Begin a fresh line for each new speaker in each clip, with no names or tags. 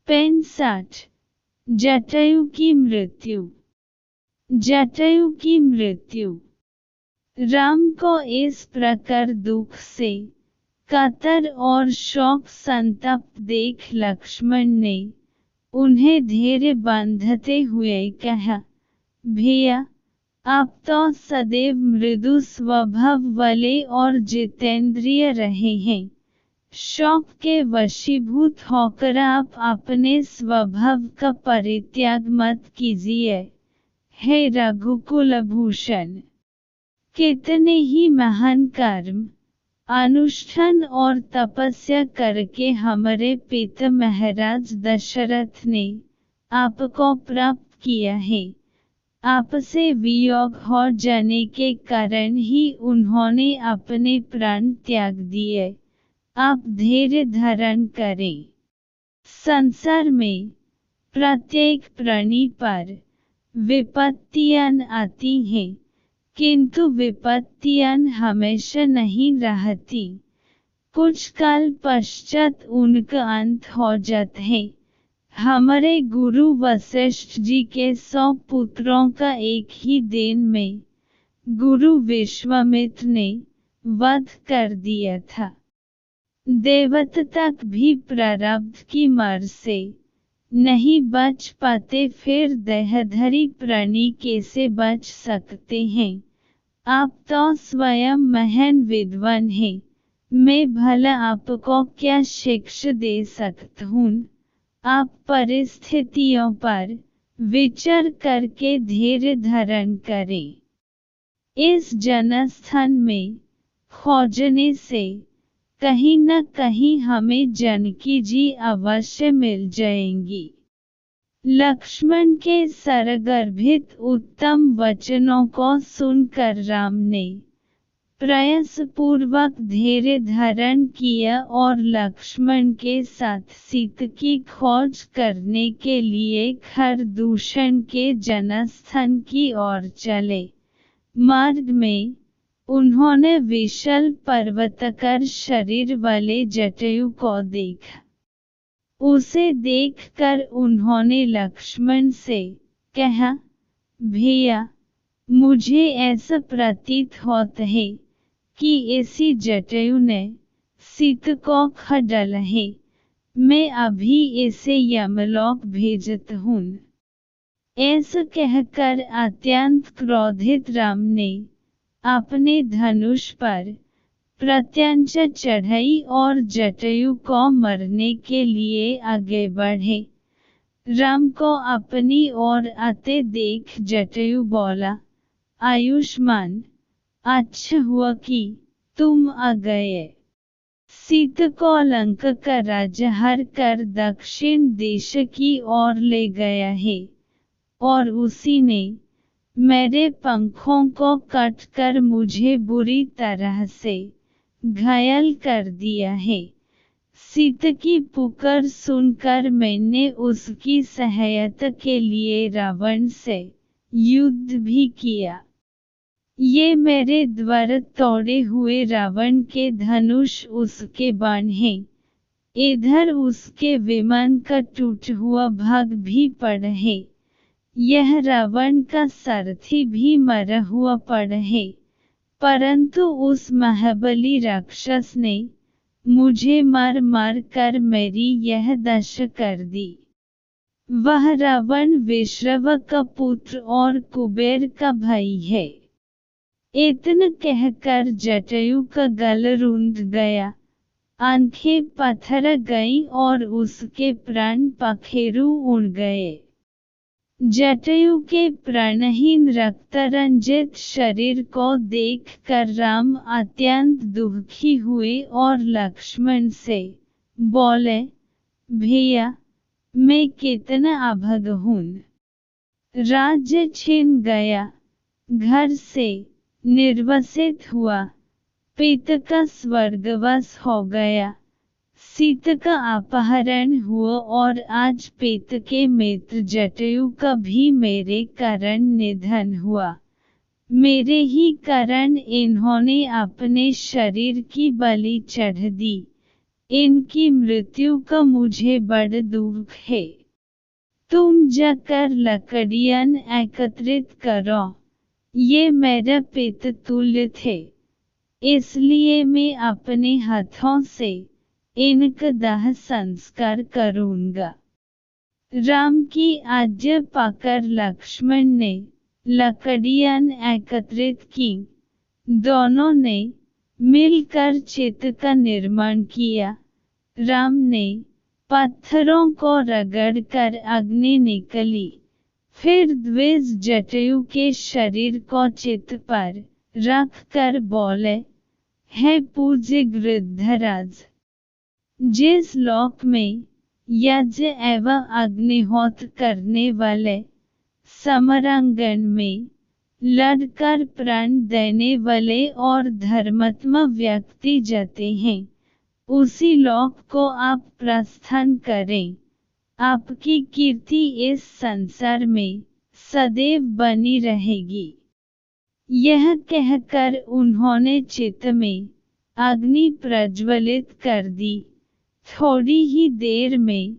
65 जटायु की मृत्यु। जटायु की मृत्यु। राम को इस प्रकार दुख से कातर और शोक संतप्त देख लक्ष्मण ने उन्हें धैर्य बांधते हुए कहा, भैया, आप तो सदैव मृदु स्वभाव वाले और जितेंद्रिय रहे हैं। शोक के वशीभूत होकर आप अपने स्वभाव का परित्याग मत कीजिए। हे रघुकुल भूषण, कितने ही महान कर्म, अनुष्ठान और तपस्या करके हमारे पिता महाराज दशरथ ने आपको प्राप्त किया है। आपसे वियोग हो जाने के कारण ही उन्होंने अपने प्राण त्याग दिए। आप धैर्य धारण करें। संसार में प्रत्येक प्राणी पर विपत्तियां आती हैं, किंतु विपत्तियां हमेशा नहीं रहती। कुछ काल पश्चात उनका अंत हो जाता है। हमारे गुरु वशिष्ठ जी के 100 पुत्रों का एक ही दिन में गुरु विश्वामित्र ने वध कर दिया था। देवता तक भी प्रारब्ध की मार से नहीं बच पाते, फिर देहधारी प्राणी कैसे बच सकते हैं। आप तो स्वयं महान विद्वान हैं, मैं भला आपको क्या शिक्षा दे सकता हूँ। आप परिस्थितियों पर विचार करके धैर्य धारण करें। इस जनस्थान में खोजने से कहीं न कहीं हमें जानकी जी अवश्य मिल जाएंगी। लक्ष्मण के सरगर्भित उत्तम वचनों को सुनकर राम ने प्रयासपूर्वक धैर्य धारण किया और लक्ष्मण के साथ सीता की खोज करने के लिए खरदूषण के जनस्थान की ओर चले। मार्ग में उन्होंने विशाल पर्वताकार शरीर वाले जटायु को देखा। उसे देखकर उन्होंने लक्ष्मण से कहा, भैया, मुझे ऐसा प्रतीत होता है कि इसी जटायु ने सीता को खा डाला है। मैं अभी इसे यमलोक भेजता हूँ। ऐसा कहकर अत्यंत क्रोधित राम ने अपने धनुष पर प्रत्यंचा चढ़ाई और जटायु को मरने के लिए आगे बढ़े। राम को अपनी ओर आते देख जटायु बोला, आयुष्मान, अच्छा हुआ कि तुम आ गए। सीता को लंका का राज्य हर कर दक्षिण देश की ओर ले गया है, और उसी ने मेरे पंखों को काटकर मुझे बुरी तरह से घायल कर दिया है। सीता की पुकार सुनकर मैंने उसकी सहायता के लिए रावण से युद्ध भी किया। ये मेरे द्वारा तोड़े हुए रावण के धनुष उसके बाण हैं। इधर उसके विमान का टूटा हुआ भाग भी पड़ा है। यह रावण का सारथी भी मरा हुआ पड़ा है, परंतु उस महाबली राक्षस ने मुझे मार मार कर मेरी यह दशा कर दी। वह रावण विश्रवा का पुत्र और कुबेर का भाई है। इतना कहकर जटायु का गला रुंध गया, आंखें पथर गईं और उसके प्राण पखेरु उड़ गए। जटायु के प्राणहीन रक्तरंजित शरीर को देखकर राम अत्यंत दुखी हुए और लक्ष्मण से बोले, भैया, मैं कितना अभागा हूँ। राज्य छिन गया, घर से निर्वसित हुआ, पिता का स्वर्गवास हो गया, सीता का अपहरण हुआ और आज पिता के मित्र जटायु का भी मेरे कारण निधन हुआ। मेरे ही कारण इन्होंने अपने शरीर की बलि चढ़ा दी। इनकी मृत्यु का मुझे बड़ दुख है। तुम जाकर लकड़ियाँ एकत्रित करो। ये मेरा पितृतुल्य थे, इसलिए मैं अपने हाथों से इनका दाह संस्कार करूंगा। राम की आज्ञा पाकर लक्ष्मण ने लकड़ियाँ एकत्रित की। दोनों ने मिलकर चिता का निर्माण किया। राम ने पत्थरों को रगड़कर अग्नि निकली। फिर द्विज जटायु के शरीर को चिता पर रख कर बोले, हे पूज्य गृद्धराज, जिस लोक में यज्ञ एवं अग्निहोत्र करने वाले समरांगण में लड़कर प्राण देने वाले और धर्मात्मा व्यक्ति जाते हैं, उसी लोक को आप प्रस्थान करें। आपकी कीर्ति इस संसार में सदैव बनी रहेगी। यह कहकर उन्होंने चिता में अग्नि प्रज्वलित कर दी। थोड़ी ही देर में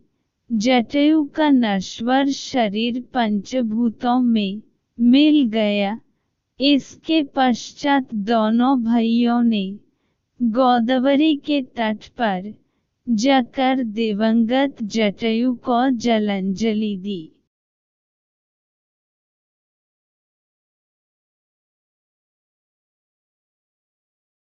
जटायु का नश्वर शरीर पंचभूतों में मिल गया। इसके पश्चात दोनों भाइयों ने गोदावरी के तट पर जाकर दिवंगत जटायु को जलांजलि दी।